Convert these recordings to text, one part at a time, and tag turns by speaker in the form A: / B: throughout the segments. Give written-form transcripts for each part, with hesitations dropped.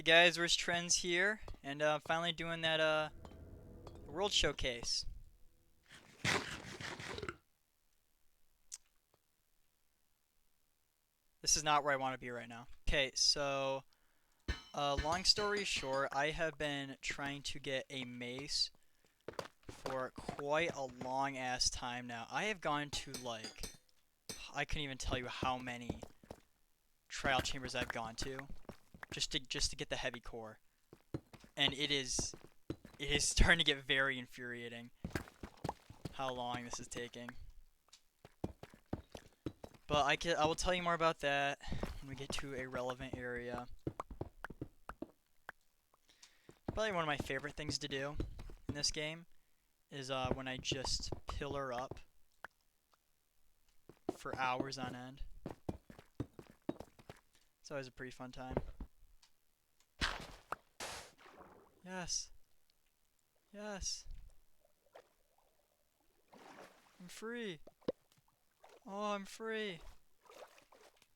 A: Hey guys, where's Trends here? And finally doing that world showcase. This is not where I want to be right now. Okay, so long story short, I have been trying to get a mace for quite a long ass time now. I have gone to like I couldn't even tell you how many trial chambers I've gone to just to get the heavy core. And it is starting to get very infuriating how long this is taking. But I will tell you more about that when we get to a relevant area. Probably one of my favorite things to do in this game is when I just pillar up for hours on end. It's always a pretty fun time. Yes. Yes. I'm free. Oh, I'm free.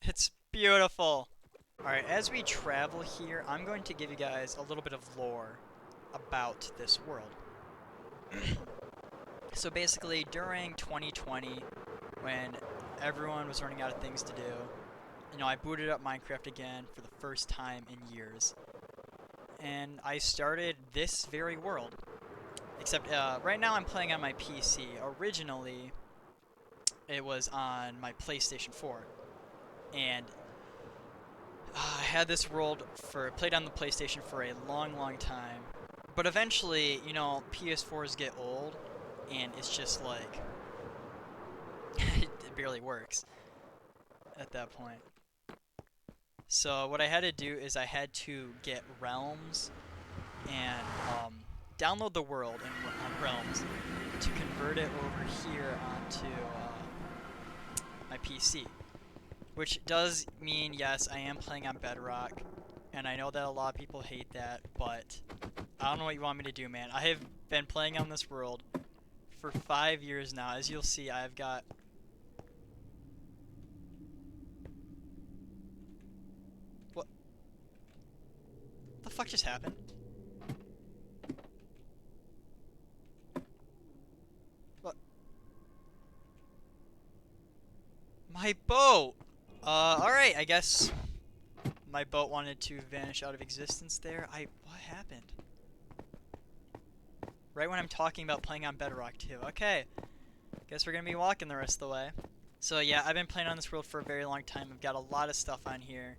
A: It's beautiful. Alright, as we travel here, I'm going to give you guys a little bit of lore about this world. So basically, during 2020, when everyone was running out of things to do, I booted up Minecraft again for the first time in years. And I started this very world. Except, right now I'm playing on my PC. Originally, it was on my PlayStation 4. And I had this world played on the PlayStation for a long, long time. But eventually, PS4s get old, and it's just like, it barely works at that point. So what I had to do is I had to get Realms and download the world on Realms to convert it over here onto my PC. Which does mean, yes, I am playing on Bedrock, and I know that a lot of people hate that, but I don't know what you want me to do, man. I have been playing on this world for 5 years now. As you'll see, I've got... What the fuck just happened? What? My boat! Alright, I guess my boat wanted to vanish out of existence there. What happened? Right when I'm talking about playing on Bedrock too. Okay, guess we're gonna be walking the rest of the way. So yeah, I've been playing on this world for a very long time. I've got a lot of stuff on here.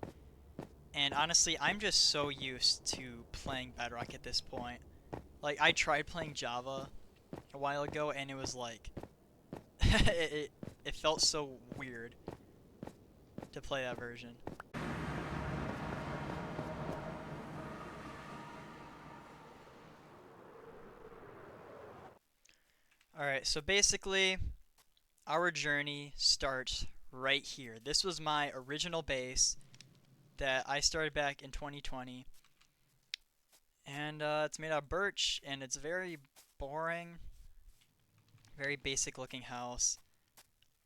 A: And honestly, I'm just so used to playing Bedrock at this point. Like, I tried playing Java a while ago, and it was like... it felt so weird to play that version. Alright, so basically, our journey starts right here. This was my original base that I started back in 2020. And it's made out of birch, and it's very boring. Very basic looking house.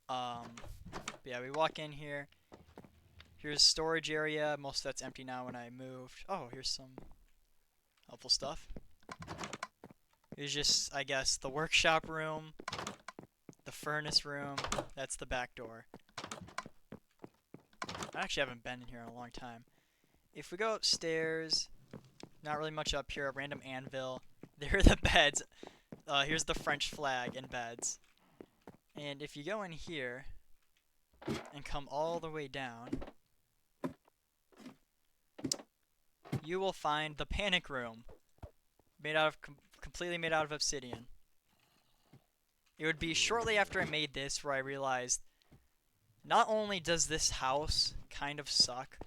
A: Yeah, we walk in here. Here's storage area. Most of that's empty now when I moved. Oh, here's some helpful stuff. Here's just, I guess, the workshop room, the furnace room. That's the back door. I actually haven't been in here in a long time. If we go upstairs, not really much up here. A random anvil. There are the beds. Here's the French flag and beds. And if you go in here and come all the way down, you will find the panic room, made out of completely made out of obsidian. It would be shortly after I made this where I realized not only does this house kind of suck,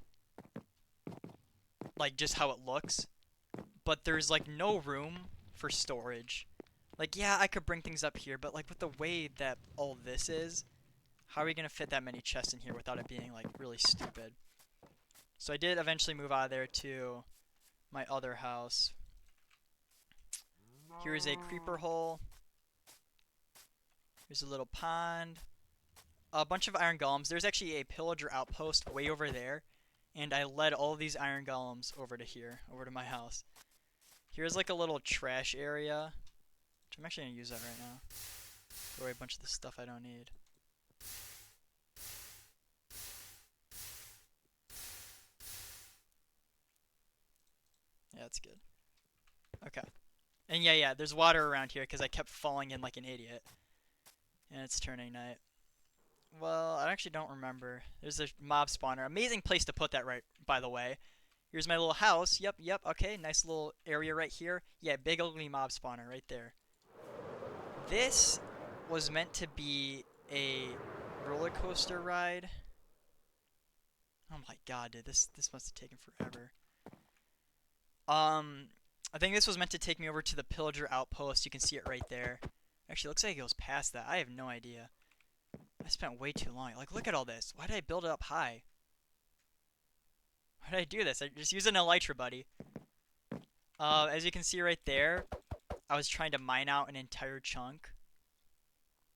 A: like just how it looks, but there's like no room for storage. Like, yeah, I could bring things up here, but like with the way that all this is, how are we gonna fit that many chests in here without it being like really stupid? So I did eventually move out of there to my other house. Here is a creeper hole. Here's a little pond. A bunch of iron golems. There's actually a pillager outpost way over there. and I led all these iron golems over to here, over to my house. Here's like a little trash area, which I'm actually gonna use that right now. Throw away a bunch of the stuff I don't need. Yeah, that's good. Okay. And yeah, there's water around here because I kept falling in like an idiot. And it's turning night. Well, I actually don't remember. There's a mob spawner. Amazing place to put that, right, by the way. Here's my little house. Yep, okay. Nice little area right here. Yeah, big ugly mob spawner right there. This was meant to be a roller coaster ride. Oh my god, dude. This must have taken forever. I think this was meant to take me over to the pillager outpost. You can see it right there. Actually, it looks like it goes past that. I have no idea. I spent way too long. Like, look at all this. Why did I build it up high? Why did I do this? I just used an elytra, buddy. As you can see right there, I was trying to mine out an entire chunk.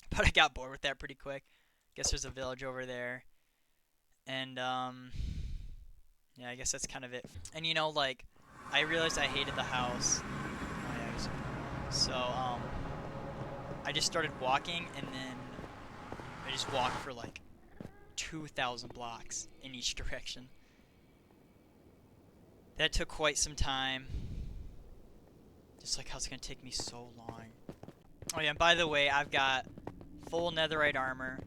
A: But I got bored with that pretty quick. Guess there's a village over there. And, yeah, I guess that's kind of it. And, you know, like, I realized I hated the house. Oh, yeah, so, I just started walking, and then I just walked for like 2,000 blocks in each direction. That took quite some time. Just like how it's gonna take me so long. Oh yeah, and by the way, I've got full netherite armor,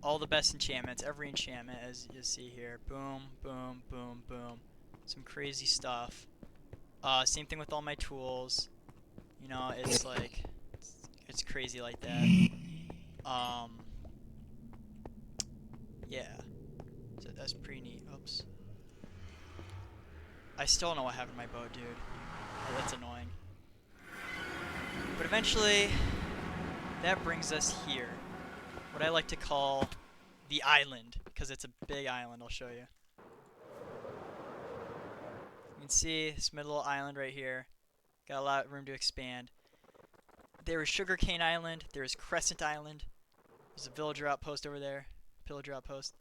A: all the best enchantments, every enchantment as you see here. Boom, boom, boom, boom. Some crazy stuff. Same thing with all my tools. You know, it's like, it's crazy like that. Yeah. So that's pretty neat. Oops. I still don't know what happened to my bow, dude. Oh, that's annoying. But eventually, that brings us here. What I like to call the island, because it's a big island. I'll show you. You can see this middle island right here. Got a lot of room to expand. There is Sugarcane Island. There is Crescent Island. There's a villager outpost over there. Pillager outpost.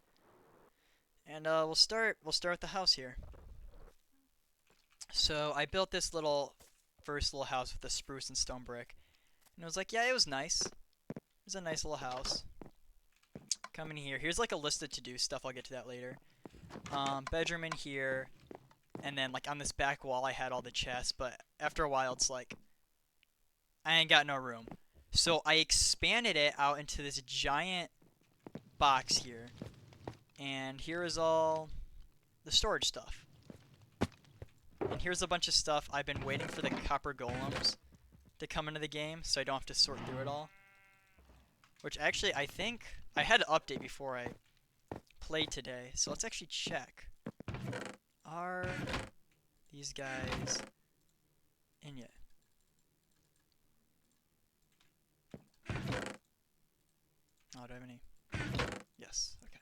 A: And we'll start with the house here. So I built this first little house with a spruce and stone brick. And it was like, yeah, it was nice. It was a nice little house. Come in here. Here's like a list of to-do stuff. I'll get to that later. Bedroom in here. And then like on this back wall I had all the chests. But after a while it's like, I ain't got no room. So I expanded it out into this giant box here. And here is all the storage stuff. And here's a bunch of stuff. I've been waiting for the copper golems to come into the game so I don't have to sort through it all. Which actually, I think I had to update before I played today. So let's actually check. Are these guys in yet? Oh, do I have any? Yes, okay.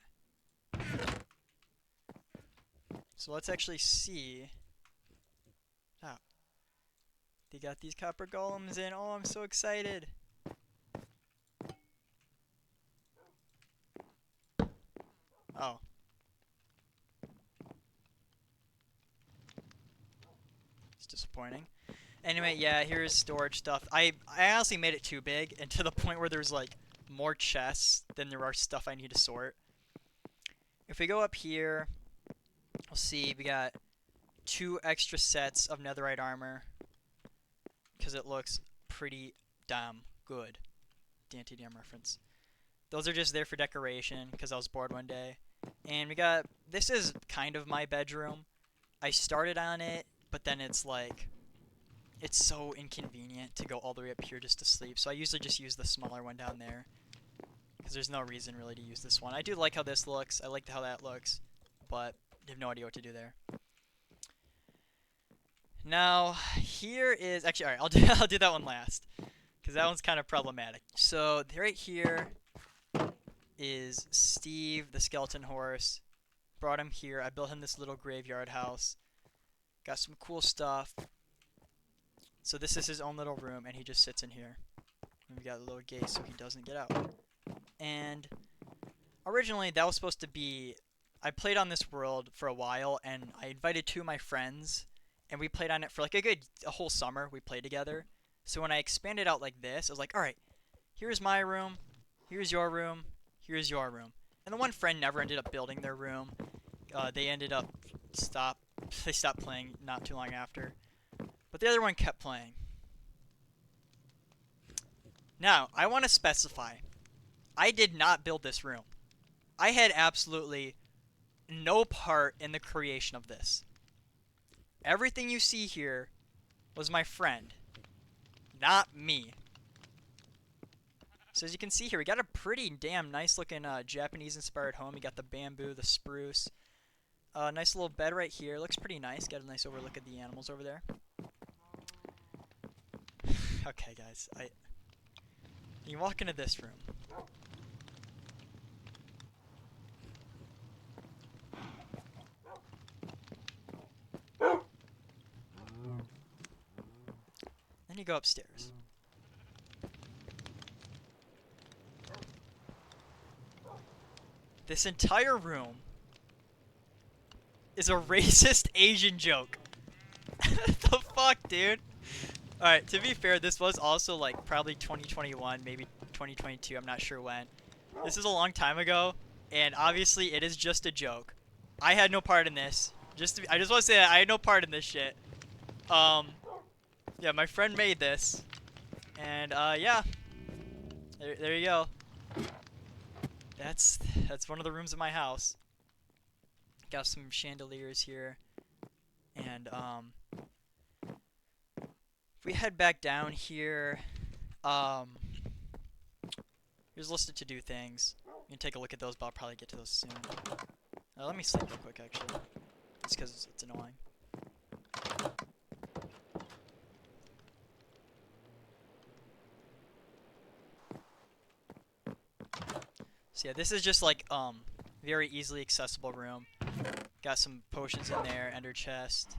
A: So let's actually see. Oh. They got these copper golems in. Oh, I'm so excited. Oh. It's disappointing. Anyway, yeah, here's storage stuff. I honestly made it too big, and to the point where there's like more chests than there are stuff I need to sort. If we go up here, we'll see we got 2 extra sets of netherite armor because it looks pretty damn good. Damn reference. Those are just there for decoration because I was bored one day. And we got, this is kind of my bedroom. I started on it, but then it's like, it's so inconvenient to go all the way up here just to sleep. So I usually just use the smaller one down there because there's no reason really to use this one. I do like how this looks. I like how that looks, but I have no idea what to do there. Now, here is, actually, alright, I'll do that one last because that one's kind of problematic. So right here is Steve, the skeleton horse. Brought him here. I built him this little graveyard house. Got some cool stuff. So this is his own little room, and he just sits in here. And we got a little gate so he doesn't get out. And originally that was supposed to be I played on this world for a while, and I invited two of my friends, and we played on it for like a whole summer. We played together. So when I expanded out like this, I was like, all right, here's my room, here's your room, here's your room. And the one friend never ended up building their room. They ended up they stopped playing not too long after. But the other one kept playing. Now, I want to specify, I did not build this room. I had absolutely no part in the creation of this. Everything you see here was my friend, not me. So as you can see here, we got a pretty damn nice looking Japanese-inspired home. You got the bamboo, the spruce. Nice little bed right here. Looks pretty nice. Got a nice overlook at the animals over there. Okay, guys. You walk into this room. Then you go upstairs. This entire room is a racist Asian joke. The fuck, dude? Alright, to be fair, this was also like probably 2021, maybe 2022, I'm not sure when. This is a long time ago, and obviously it is just a joke. I had no part in this. I just want to say that I had no part in this shit. Yeah, my friend made this. And yeah. There you go. That's one of the rooms in my house. Got some chandeliers here. And if we head back down here, here's a list of to-do things. You can take a look at those, but I'll probably get to those soon. Let me sleep real quick, actually. Just because it's annoying. So yeah, this is just like very easily accessible room. Got some potions in there, ender chest,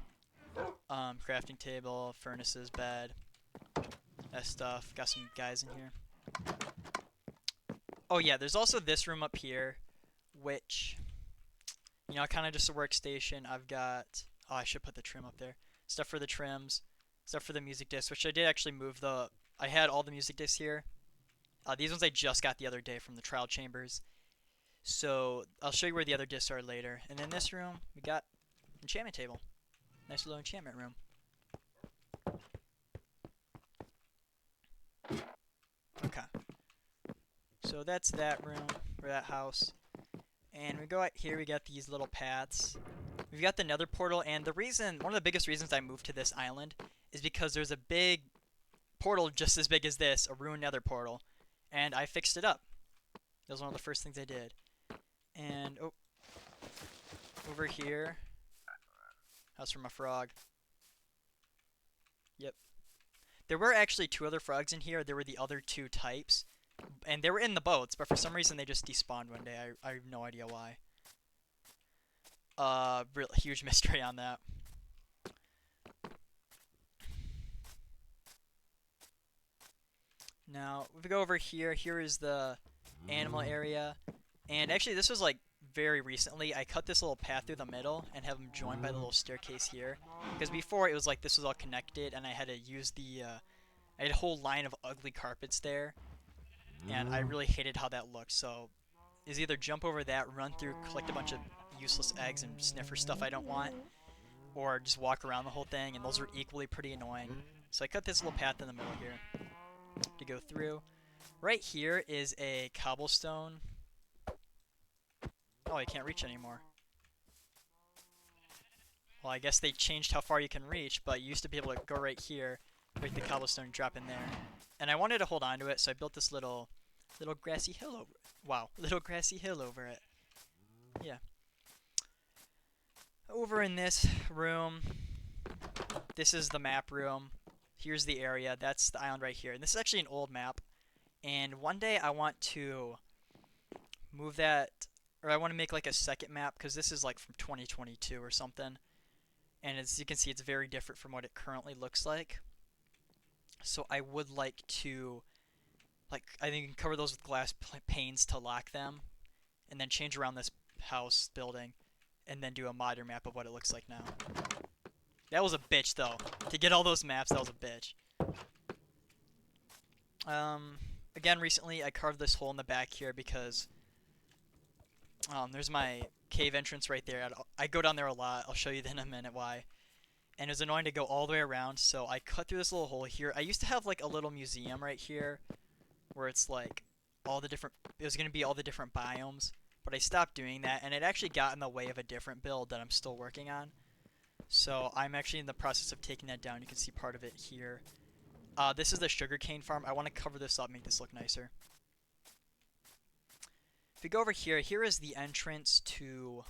A: crafting table, furnaces, bed, that stuff. Got some guys in here. Oh yeah, there's also this room up here, which, you know, kind of just a workstation. I've got, oh, I should put the trim up there. Stuff for the trims, stuff for the music discs, which I did actually move I had all the music discs here. These ones I just got the other day from the trial chambers. So I'll show you where the other discs are later. And in this room, we got enchantment table. Nice little enchantment room. Okay. So that's that room, or that house. And we go out here, we got these little paths. We've got the nether portal, and one of the biggest reasons I moved to this island is because there's a big portal just as big as this, a ruined nether portal. And I fixed it up. That was one of the first things I did. And, oh, over here, house from a frog. Yep. There were actually two other frogs in here. There were the other two types. And they were in the boats, but for some reason they just despawned one day. I have no idea why. Real huge mystery on that. Now, if we go over here, here is the animal area. And actually, this was like very recently. I cut this little path through the middle and have them joined by the little staircase here. Because before it was like this was all connected, and I had to use I had a whole line of ugly carpets there. And I really hated how that looked. So, is either jump over that, run through, collect a bunch of useless eggs and sniffer stuff I don't want, or just walk around the whole thing, and those are equally pretty annoying. So I cut this little path in the middle here to go through. Right here is a cobblestone. Oh, I can't reach anymore. Well, I guess they changed how far you can reach, but you used to be able to go right here, break the cobblestone, drop in there. And I wanted to hold on to it, so I built this little grassy hill over it. Wow, little grassy hill over it. Yeah. Over in this room, this is the map room. Here's the area. That's the island right here. And this is actually an old map. And one day I want to move that, or I want to make like a second map, because this is like from 2022 or something. And as you can see, it's very different from what it currently looks like. So I would like to, I think, cover those with glass panes to lock them, and then change around this house building, and then do a modern map of what it looks like now. That was a bitch, though. To get all those maps, that was a bitch. Again, recently I carved this hole in the back here because there's my cave entrance right there. I go down there a lot. I'll show you in a minute why. And it was annoying to go all the way around, so I cut through this little hole here. I used to have like a little museum right here where it's like all the different, it was going to be all the different biomes, but I stopped doing that, and it actually got in the way of a different build that I'm still working on. So I'm actually in the process of taking that down. You can see part of it here. This is the sugarcane farm. I want to cover this up, make this look nicer. If we go over here, here is the entrance to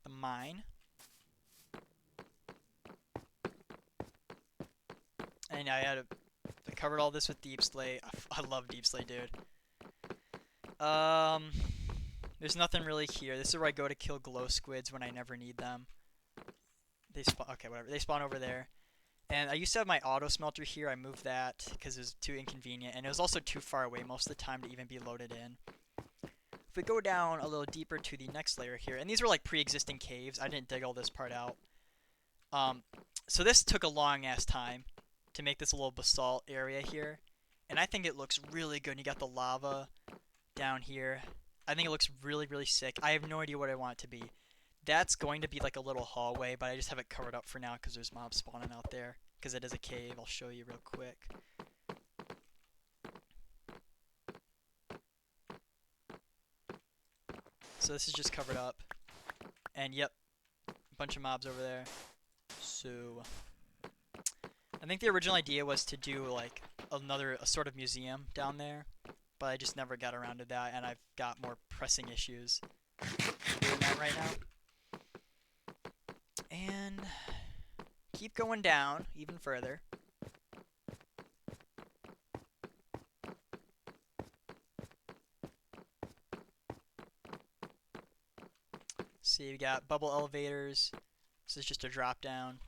A: the mine. And I covered all this with deep slate. I love deep slate, dude. There's nothing really here. This is where I go to kill glow squids when I never need them. They spawn. Okay, whatever. They spawn over there. And I used to have my auto smelter here. I moved that because it was too inconvenient, and it was also too far away most of the time to even be loaded in. If we go down a little deeper to the next layer here, and these were like pre-existing caves. I didn't dig all this part out. So this took a long ass time to make this little basalt area here, and I think it looks really good. And you got the lava down here. I think it looks really, really sick. I have no idea what I want it to be. That's going to be like a little hallway, but I just have it covered up for now because there's mobs spawning out there. Because it is a cave. I'll show you real quick. So this is just covered up. And yep, a bunch of mobs over there. So I think the original idea was to do like a sort of museum down there, but I just never got around to that, and I've got more pressing issues doing that right now. And keep going down even further. See, we got bubble elevators. This is just a drop down.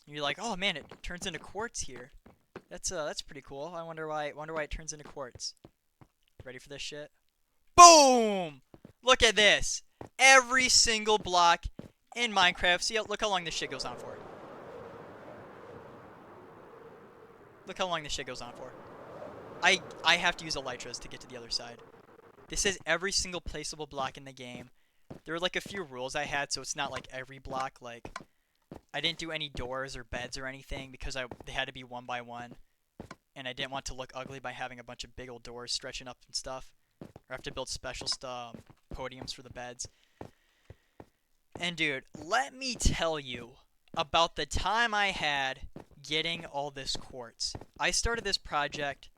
A: You're like, oh man, it turns into quartz here. That's pretty cool. I wonder why it turns into quartz. Ready for this shit? Boom! Look at this. Every single block in Minecraft. See, look how long this shit goes on for. Look how long this shit goes on for. I have to use elytras to get to the other side. This is every single placeable block in the game. There were like a few rules I had, so it's not like every block. Like, I didn't do any doors or beds or anything because they had to be one by one. And I didn't want to look ugly by having a bunch of big old doors stretching up and stuff. Or have to build special podiums for the beds. And dude, let me tell you about the time I had getting all this quartz. I started this project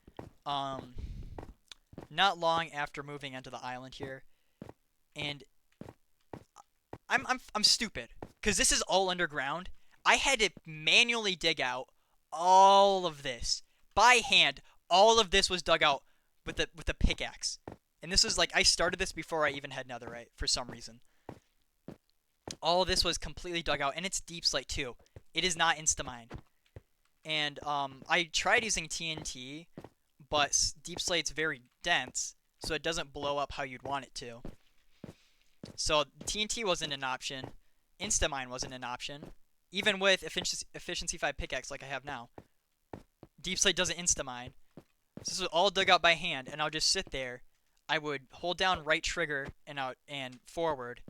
A: not long after moving onto the island here, and I'm stupid because this is all underground. I had to manually dig out all of this by hand. All of this was dug out with a pickaxe, and this was like I started this before I even had netherite for some reason. All of this was completely dug out, and it's deep slate too. It is not Instamine. And I tried using TNT, but deep slate's very dense, so it doesn't blow up how you'd want it to. So TNT wasn't an option. Instamine wasn't an option. Even with efficiency 5 pickaxe like I have now. Deep slate doesn't Instamine. So this was all dug out by hand, and I'll just sit there. I would hold down right trigger and forward,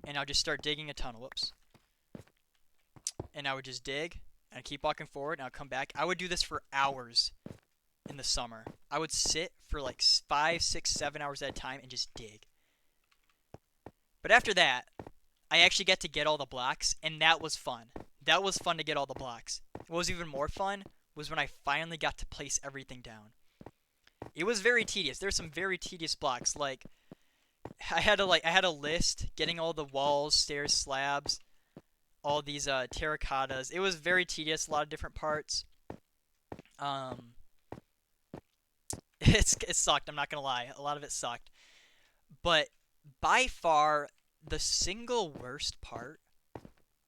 A: and I'll just start digging a tunnel. Whoops. And I would just dig, and I'd keep walking forward, and I'd come back. I would do this for hours in the summer. I would sit for like 5, 6, 7 hours at a time and just dig. But after that, I actually got to get all the blocks, and that was fun. That was fun to get all the blocks. What was even more fun was when I finally got to place everything down. It was very tedious. There's some very tedious blocks. Like I had a list getting all the walls, stairs, slabs, all these terracottas. It was very tedious. A lot of different parts. It sucked. I'm not gonna lie. A lot of it sucked. But by far, the single worst part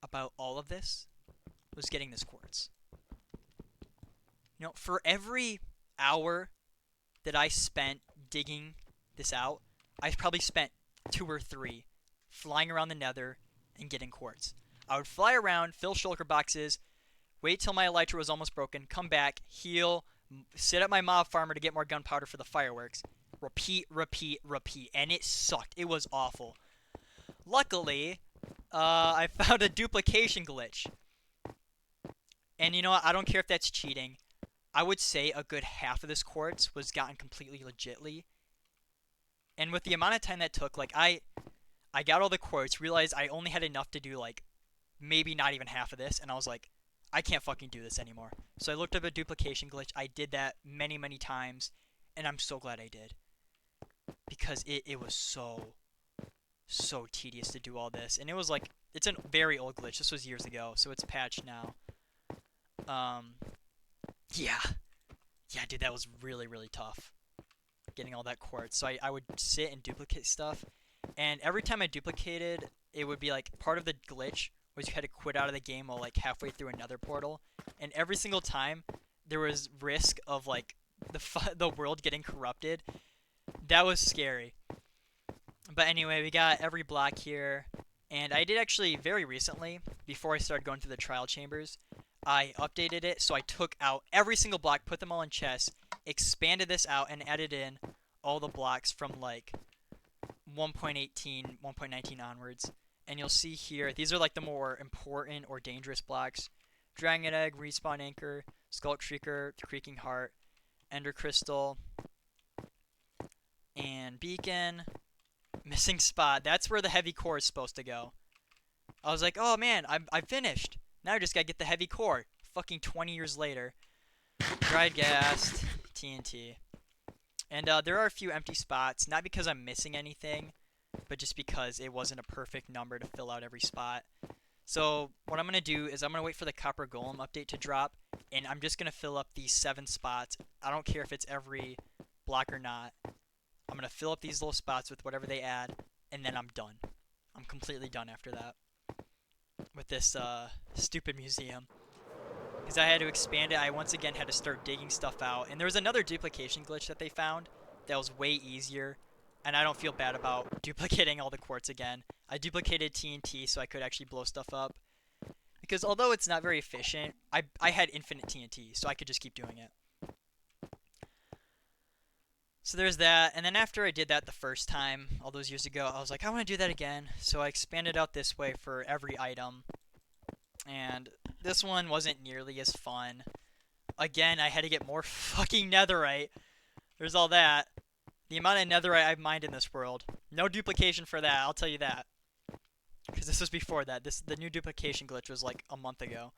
A: about all of this was getting this quartz. You know, for every hour that I spent digging this out, I probably spent 2 or 3, flying around the Nether and getting quartz. I would fly around, fill shulker boxes, wait till my elytra was almost broken, come back, heal, sit at my mob farmer to get more gunpowder for the fireworks. Repeat, repeat, repeat. And it sucked. It was awful. Luckily, I found a duplication glitch. And you know what? I don't care if that's cheating. I would say a good half of this quartz was gotten completely legitly. And with the amount of time that took, like, I got all the quartz, realized I only had enough to do, like, maybe not even half of this, and I was like, I can't fucking do this anymore. So I looked up a duplication glitch. I did that many, many times, and I'm so glad I did. Because it was so tedious to do all this. And it was like, it's a very old glitch. This was years ago, so it's patched now. Yeah. Yeah, dude, that was really, really tough. Getting all that quartz. So I would sit and duplicate stuff. And every time I duplicated, it would be like, part of the glitch was you had to quit out of the game while like halfway through another portal. And every single time, there was risk of like the world getting corrupted. That was scary. But anyway, we got every block here. And I did actually very recently, before I started going through the trial chambers, I updated it. So I took out every single block, put them all in chests, expanded this out, and added in all the blocks from like 1.18, 1.19 onwards. And you'll see here, these are like the more important or dangerous blocks. Dragon Egg, Respawn Anchor, Skulk Shrieker, Creaking Heart, Ender Crystal, and Beacon. Missing Spot. That's where the heavy core is supposed to go. I was like, oh man, I'm finished. Now I just gotta get the heavy core. Fucking 20 years later. Dried Gas, TNT. And there are a few empty spots, not because I'm missing anything, but just because it wasn't a perfect number to fill out every spot. So what I'm going to do is I'm going to wait for the Copper Golem update to drop, and I'm just going to fill up these 7 spots. I don't care if it's every block or not. I'm going to fill up these little spots with whatever they add, and then I'm done. I'm completely done after that with this stupid museum. Because I had to expand it, I once again had to start digging stuff out. And there was another duplication glitch that they found that was way easier. And I don't feel bad about duplicating all the quartz again. I duplicated TNT so I could actually blow stuff up. Because although it's not very efficient, I had infinite TNT, so I could just keep doing it. So there's that. And then after I did that the first time, all those years ago, I was like, I want to do that again. So I expanded out this way for every item. And this one wasn't nearly as fun. Again, I had to get more fucking netherite. There's all that. The amount of netherite I've mined in this world. No duplication for that, I'll tell you that. Because this was before that. The new duplication glitch was like a month ago.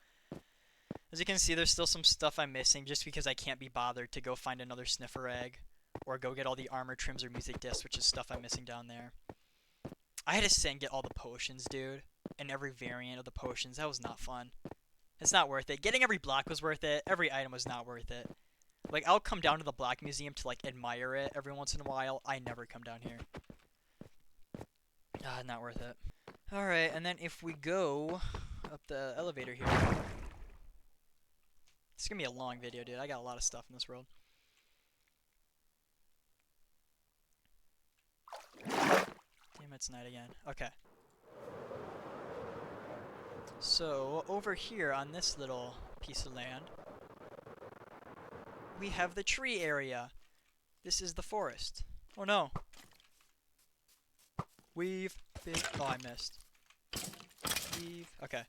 A: As you can see, there's still some stuff I'm missing just because I can't be bothered to go find another sniffer egg. Or go get all the armor trims or music discs, which is stuff I'm missing down there. I had to sit and get all the potions, dude. And every variant of the potions. That was not fun. It's not worth it. Getting every block was worth it. Every item was not worth it. Like, I'll come down to the block museum to, like, admire it every once in a while. I never come down here. Not worth it. Alright, and then if we go up the elevator here. It's gonna be a long video, dude. I got a lot of stuff in this world. Damn, it's night again. Okay. So, over here on this little piece of land, we have the tree area. This is the forest. Oh no. Weave. Oh, I missed. Weave. Okay.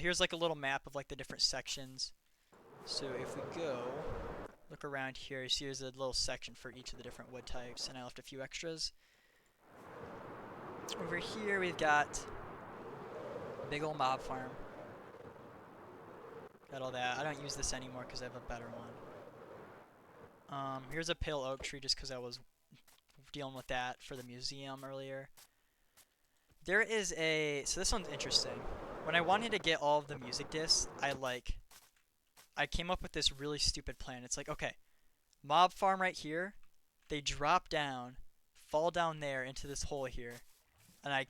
A: Here's like a little map of like the different sections. So if we go, look around here, see there's a little section for each of the different wood types, and I left a few extras. Over here we've got big old mob farm. Got all that. I don't use this anymore because I have a better one. Here's a pale oak tree just because I was dealing with that for the museum earlier. There is a... So this one's interesting. When I wanted to get all of the music discs, I came up with this really stupid plan. It's like, okay, mob farm right here. They drop down, fall down there into this hole here. And I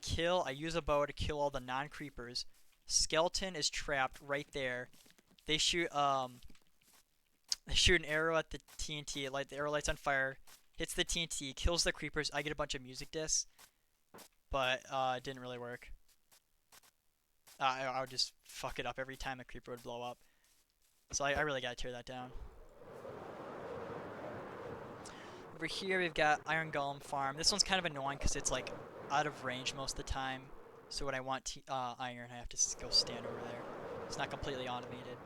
A: use a bow to kill all the non-creepers. Skeleton is trapped right there. They shoot an arrow at the TNT. The arrow lights on fire, hits the TNT, kills the creepers. I get a bunch of music discs. but it didn't really work. I would just fuck it up every time a creeper would blow up. So I really gotta tear that down. Over here we've got Iron Golem Farm. This one's kind of annoying because it's like out of range most of the time. So when I want iron, I have to go stand over there. It's not completely automated.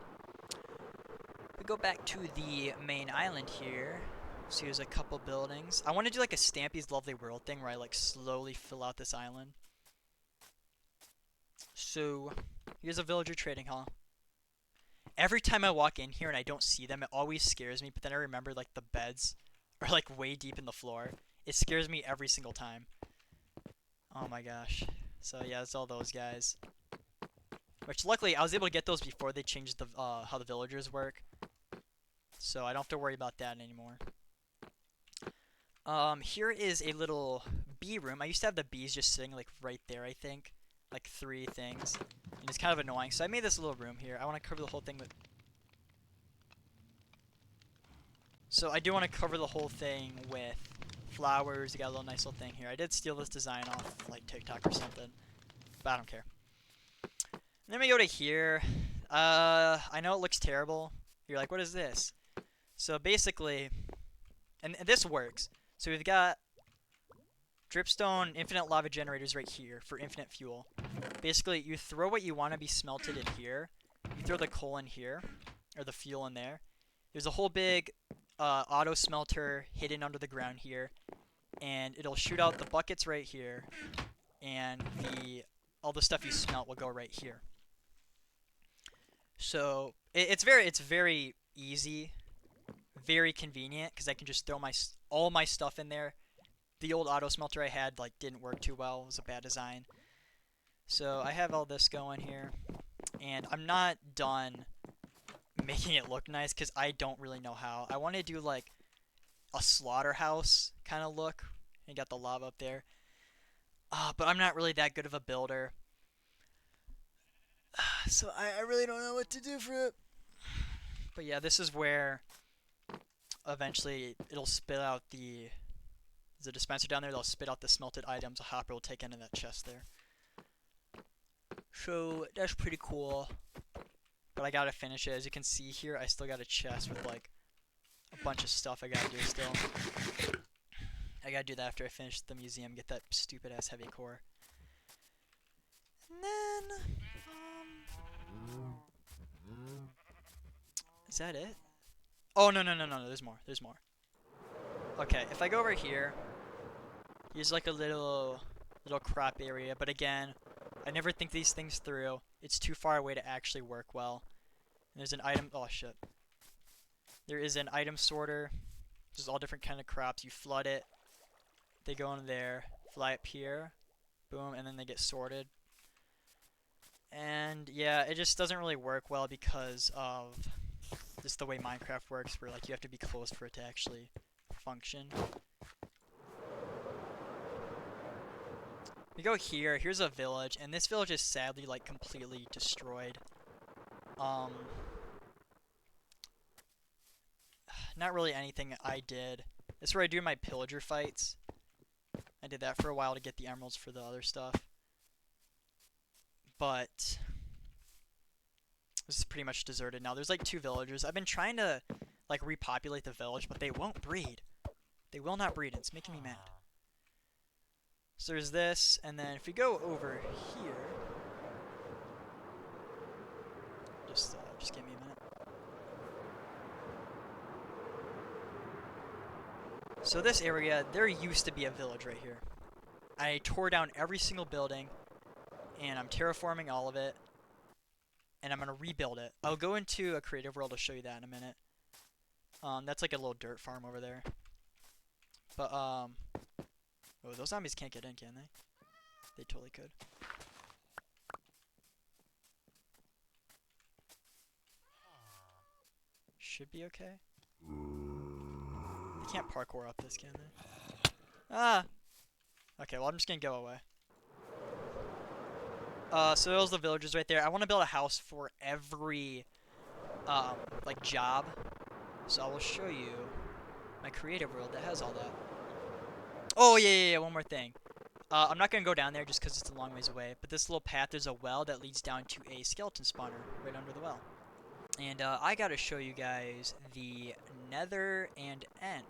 A: We go back to the main island here. See, there's a couple buildings. I want to do like a Stampy's Lovely World thing where I like slowly fill out this island. So here's a villager trading hall. Every time I walk in here and I don't see them, it always scares me. But then I remember like the beds are like way deep in the floor. It scares me every single time. Oh my gosh. So yeah, it's all those guys. Which luckily I was able to get those before they changed the how the villagers work. So I don't have to worry about that anymore. Here is a little bee room. I used to have the bees just sitting like right there, I think. Like 3 things. And it's kind of annoying. So I made this little room here. I want to cover the whole thing with... So I do want to cover the whole thing with flowers. You got a little nice little thing here. I did steal this design off like TikTok or something. But I don't care. And then we go to here. I know it looks terrible. You're like, what is this? So basically... And this works. So we've got dripstone infinite lava generators right here for infinite fuel. Basically, you throw what you want to be smelted in here. You throw the coal in here, or the fuel in there. There's a whole big auto smelter hidden under the ground here, and it'll shoot out the buckets right here, and all the stuff you smelt will go right here. So it's very easy. Very convenient because I can just throw all my stuff in there. The old auto smelter I had like didn't work too well. It was a bad design. So I have all this going here, and I'm not done making it look nice because I don't really know how. I want to do like a slaughterhouse kind of look. You got the lava up there, but I'm not really that good of a builder. So I really don't know what to do for it. But yeah, this is where eventually it'll spit out there's a dispenser down there. They'll spit out the smelted items. A hopper will take into that chest there. So that's pretty cool. But I gotta finish it. As you can see here, I still got a chest with like a bunch of stuff I gotta do still. I gotta do that after I finish the museum. Get that stupid ass heavy core. And then is that it? Oh, no, there's more. There's more. Okay, if I go over here, here's like a little crop area, but again, I never think these things through. It's too far away to actually work well. And there's an item, oh shit. There is an item sorter. There's all different kind of crops. You flood it, they go in there, fly up here, boom, and then they get sorted. And yeah, it just doesn't really work well because of just the way Minecraft works, where like you have to be close for it to actually function. We go here. Here's a village, and this village is sadly like completely destroyed. Not really anything I did. This is where I do my pillager fights. I did that for a while to get the emeralds for the other stuff. But this is pretty much deserted now. There's like 2 villagers. I've been trying to like repopulate the village, but they won't breed. They will not breed. It's making me mad. So there's this, and then if we go over here, just give me a minute. So this area, there used to be a village right here. I tore down every single building, and I'm terraforming all of it, and I'm gonna rebuild it. I'll go into a creative world to show you that in a minute. That's like a little dirt farm over there. But oh, those zombies can't get in, can they? They totally could. Should be okay. They can't parkour up this, can they? Ah! Okay, well I'm just gonna go away. So those are the villagers right there. I want to build a house for every, like, job. So I will show you my creative world that has all that. Oh, yeah, one more thing. I'm not gonna go down there just because it's a long ways away. But this little path, there's a well that leads down to a skeleton spawner right under the well. And I gotta show you guys the Nether and End.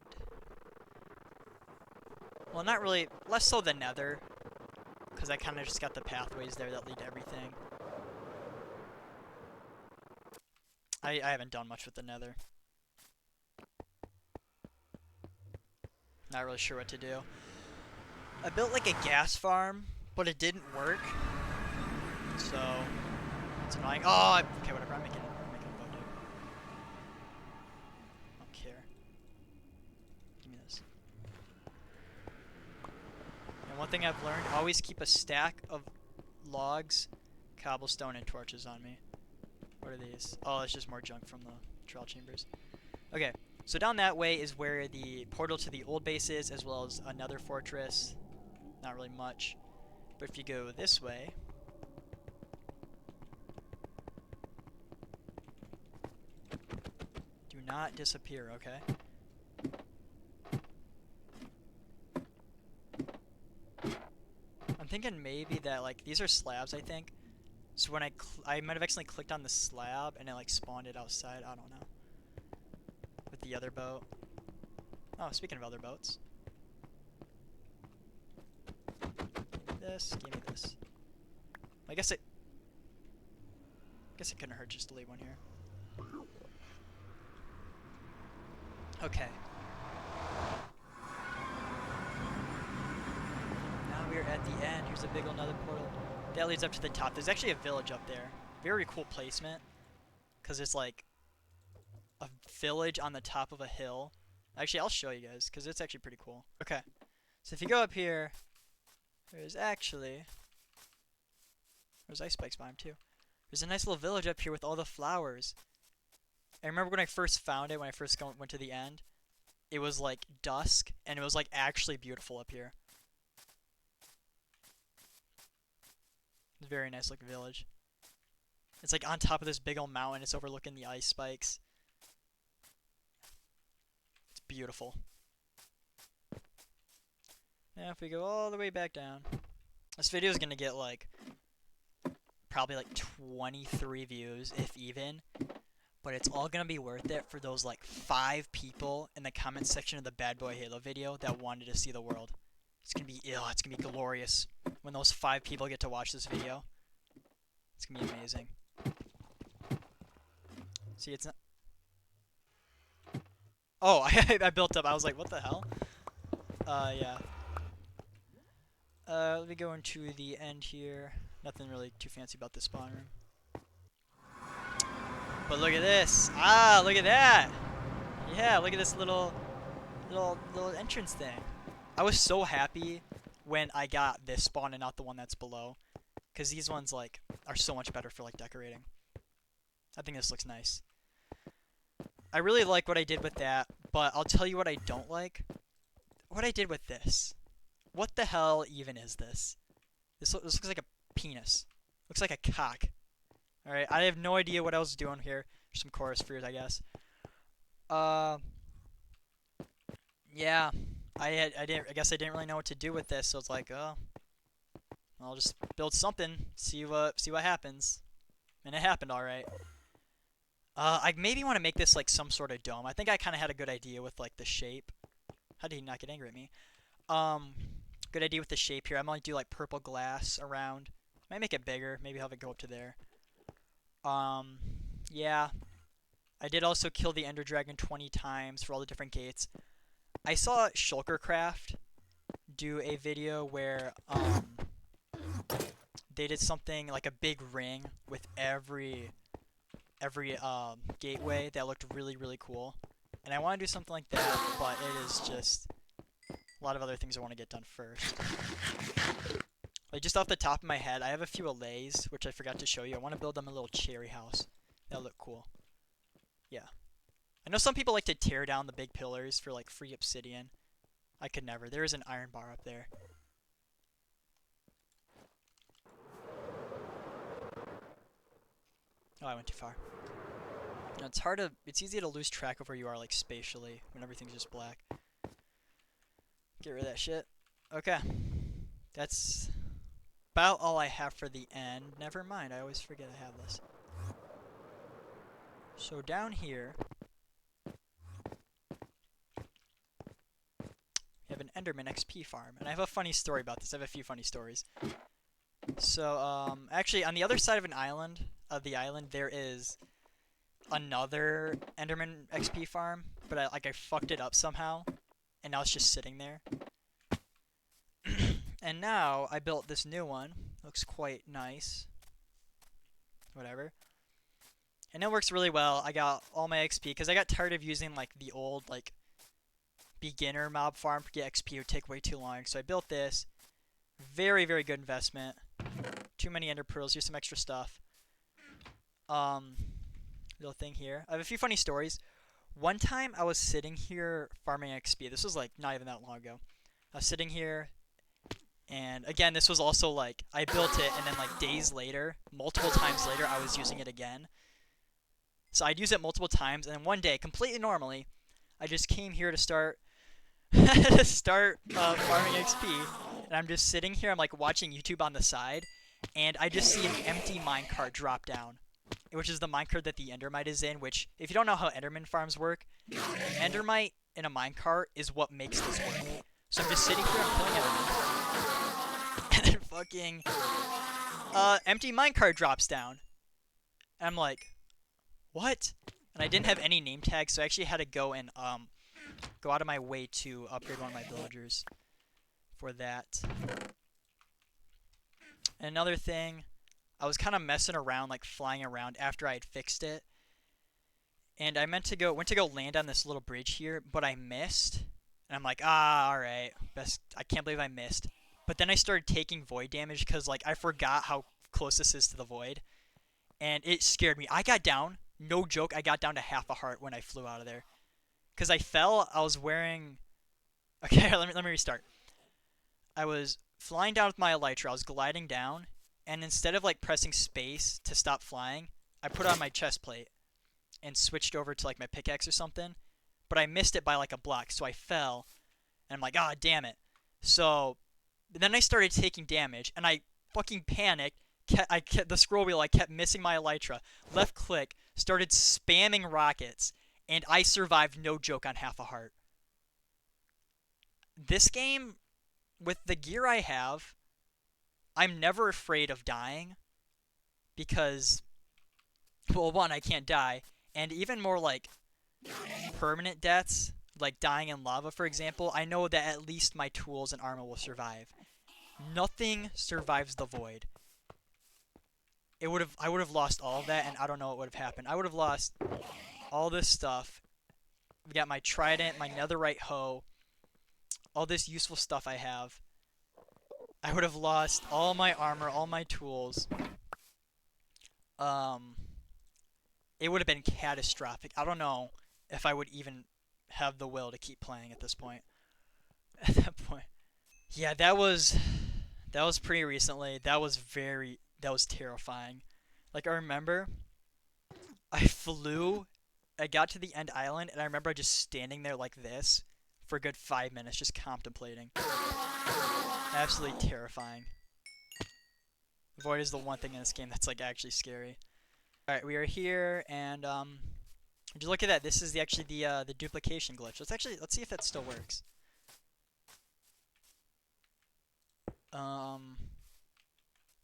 A: Well, not really, less so the Nether, because I kind of just got the pathways there that lead to everything. I haven't done much with the Nether. Not really sure what to do. I built like a gas farm, but it didn't work. So it's annoying. Oh, okay, whatever. I'm making a boat, dude. I don't care. Give me this. And one thing I've learned: always keep a stack of logs, cobblestone, and torches on me. What are these? Oh, it's just more junk from the trial chambers. Okay, so down that way is where the portal to the old base is, as well as another fortress. Not really much. But if you go this way... Do not disappear, okay? I'm thinking maybe that, like, these are slabs, I think. So when I might have accidentally clicked on the slab and it, like, spawned it outside. I don't know. With the other boat. Oh, speaking of other boats. Give me this. I guess it couldn't hurt just to leave one here. Okay. Now we're at the end. Here's a big old nether portal. That leads up to the top. There's actually a village up there. Very cool placement. Because it's like a village on the top of a hill. Actually, I'll show you guys because it's actually pretty cool. Okay. So if you go up here, there's actually... There's ice spikes behind him too. There's a nice little village up here with all the flowers. I remember when I first found it, when I first went to the end, it was like dusk, and it was like actually beautiful up here. It's a very nice looking village. It's like on top of this big old mountain. It's overlooking the ice spikes. It's beautiful. Now if we go all the way back down, this video is gonna get like probably like 23 views, if even. But it's all gonna be worth it for those like 5 people in the comment section of the Bad Boy Halo video that wanted to see the world. It's gonna be it's gonna be glorious when those 5 people get to watch this video. It's gonna be amazing. See, it's not. Oh, I built up. I was like, what the hell? Yeah. Let me go into the end here. Nothing really too fancy about the spawn room. But look at this. Ah, look at that. Yeah, look at this little entrance thing. I was so happy when I got this spawn and not the one that's below, because these ones like are so much better for like decorating. I think this looks nice. I really like what I did with that, but I'll tell you what I don't like. What I did with this. What the hell even is this? This looks like a penis. Looks like a cock. Alright, I have no idea what I was doing here. There's some chorus fears, I guess. Yeah. I guess I didn't really know what to do with this, so it's like, oh, I'll just build something, see what happens. And it happened alright. I maybe want to make this like some sort of dome. I think I kind of had a good idea with like the shape. How did he not get angry at me? Good idea with the shape here. I'm gonna do like purple glass around. Might make it bigger. Maybe have it go up to there. Yeah. I did also kill the Ender Dragon 20 times for all the different gates. I saw Shulkercraft do a video where they did something like a big ring with every gateway that looked really cool. And I want to do something like that, but it is just a lot of other things I want to get done first. Like just off the top of my head, I have a few allays, which I forgot to show you. I want to build them a little cherry house. That'll look cool. Yeah. I know some people like to tear down the big pillars for like free obsidian. I could never. There is an iron bar up there. Oh, I went too far. You know, it's easy to lose track of where you are like spatially when everything's just black. Get rid of that shit. Okay. That's about all I have for the end. Never mind, I always forget I have this. So down here, we have an Enderman XP farm. And I have a funny story about this. I have a few funny stories. So, actually, on the other side of the island, there is another Enderman XP farm, but I fucked it up somehow, and now it's just sitting there. And now I built this new one. Looks quite nice. Whatever. And it works really well. I got all my XP because I got tired of using like the old like beginner mob farm to get XP. It would take way too long. So I built this. Very, very good investment. Too many ender pearls. Here's some extra stuff. Little thing here. I have a few funny stories. One time I was sitting here farming XP. This was like not even that long ago. I was sitting here, and again, this was also like I built it, and then like days later, multiple times later, I was using it again. So I'd use it multiple times, and then one day, completely normally, I just came here to start farming XP, and I'm just sitting here. I'm like watching YouTube on the side, and I just see an empty minecart drop down, which is the minecart that the Endermite is in. Which, if you don't know how Enderman farms work, an Endermite in a minecart is what makes this work. So I'm just sitting here, I'm killing Enderman, and then fucking empty minecart drops down, and I'm like, what? And I didn't have any name tags, so I actually had to go and go out of my way to upgrade one of my villagers for that. And another thing, I was kind of messing around, like flying around after I had fixed it, and I went to go land on this little bridge here, but I missed. And I'm like, all right, I can't believe I missed. But then I started taking void damage because like I forgot how close this is to the void, and it scared me. I got down. No joke, I got down to half a heart when I flew out of there. Because I fell, I was wearing... Okay, let me restart. I was flying down with my elytra, I was gliding down, and instead of like pressing space to stop flying, I put on my chest plate and switched over to like my pickaxe or something. But I missed it by like a block, so I fell, and I'm like, ah, damn it. So, then I started taking damage, and I fucking panicked. The scroll wheel, I kept missing my elytra. Left click, started spamming rockets, and I survived, no joke, on half a heart. This game, with the gear I have, I'm never afraid of dying because, well, one, I can't die, and even more like permanent deaths, like dying in lava, for example, I know that at least my tools and armor will survive. Nothing survives the void. I would have lost all of that, and I don't know what would have happened. I would have lost all this stuff. We got my trident, my netherite hoe, all this useful stuff I have. I would have lost all my armor, all my tools. It would have been catastrophic. I don't know if I would even have the will to keep playing at this point. At that point. Yeah, that was pretty recently. That was terrifying. Like, I remember I got to the end island, and I remember just standing there like this for a good 5 minutes, just contemplating. Absolutely terrifying. The void is the one thing in this game that's like actually scary. Alright, we are here, and would you look at that? This is actually the duplication glitch. Let's see if that still works.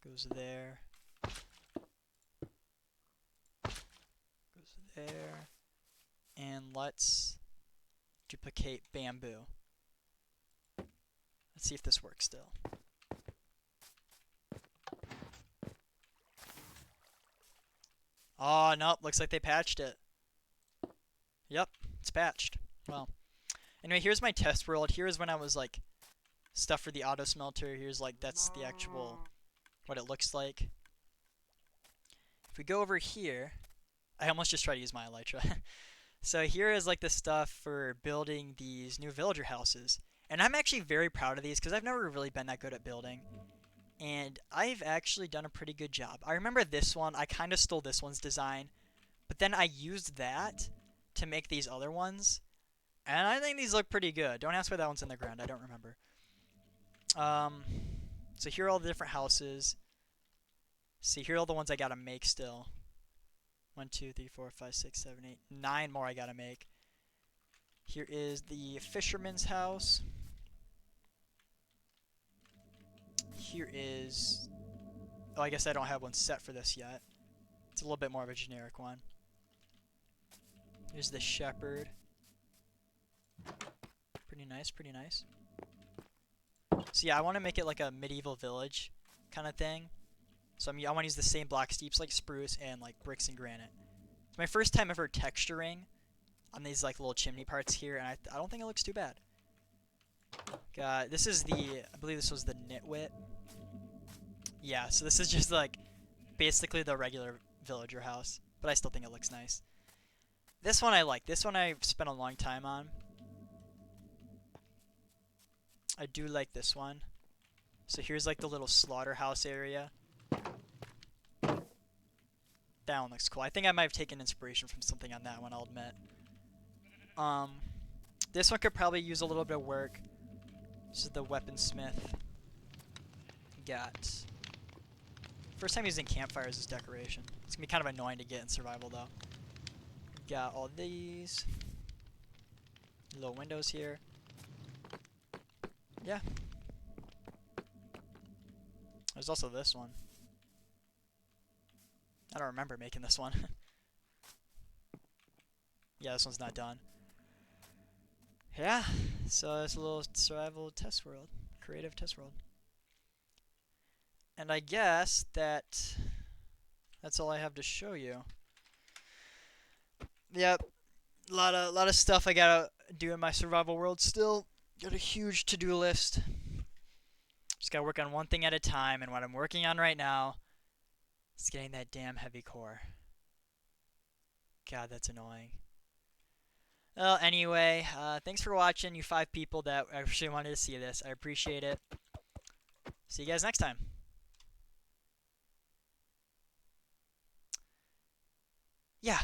A: Goes there. Goes there. And let's duplicate bamboo. Let's see if this works still. Oh, nope. Looks like they patched it. Yep, it's patched. Well, anyway, here's my test world. Here's when I was like stuff for the auto smelter. Here's like that's the actual what it looks like. If we go over here, I almost just tried to use my elytra. So here is like the stuff for building these new villager houses. And I'm actually very proud of these because I've never really been that good at building. And I've actually done a pretty good job. I remember this one, I kind of stole this one's design. But then I used that to make these other ones. And I think these look pretty good. Don't ask why that one's in the ground, I don't remember. So here are all the different houses. See, here are all the ones I gotta make still. 1, 2, 3, 4, 5, 6, 7, 8, 9 more I gotta make. Here is the fisherman's house. Here is... Oh, I guess I don't have one set for this yet. It's a little bit more of a generic one. Here's the shepherd. Pretty nice, pretty nice. So yeah, I want to make it like a medieval village kind of thing. So I want to use the same block steeps like spruce and like bricks and granite. It's my first time ever texturing on these like little chimney parts here, and I don't think it looks too bad. This is the, I believe this was the nitwit. Yeah, so this is just like basically the regular villager house, but I still think it looks nice. This one I like. This one I've spent a long time on. I do like this one. So here's like the little slaughterhouse area. That one looks cool. I think I might have taken inspiration from something on that one, I'll admit. This one could probably use a little bit of work. This is the weaponsmith. Got... First time using campfires as decoration. It's gonna be kind of annoying to get in survival though. Got all these. Little windows here. Yeah. There's also this one. I don't remember making this one. Yeah, this one's not done. Yeah, so it's a little survival test world. Creative test world. And I guess that's all I have to show you. Yep. A lot of stuff I gotta do in my survival world still. Got a huge to-do list. Just gotta work on one thing at a time, and what I'm working on right now is getting that damn heavy core. God, that's annoying. Well, anyway, thanks for watching, you 5 people that actually wanted to see this. I appreciate it. See you guys next time. Yeah.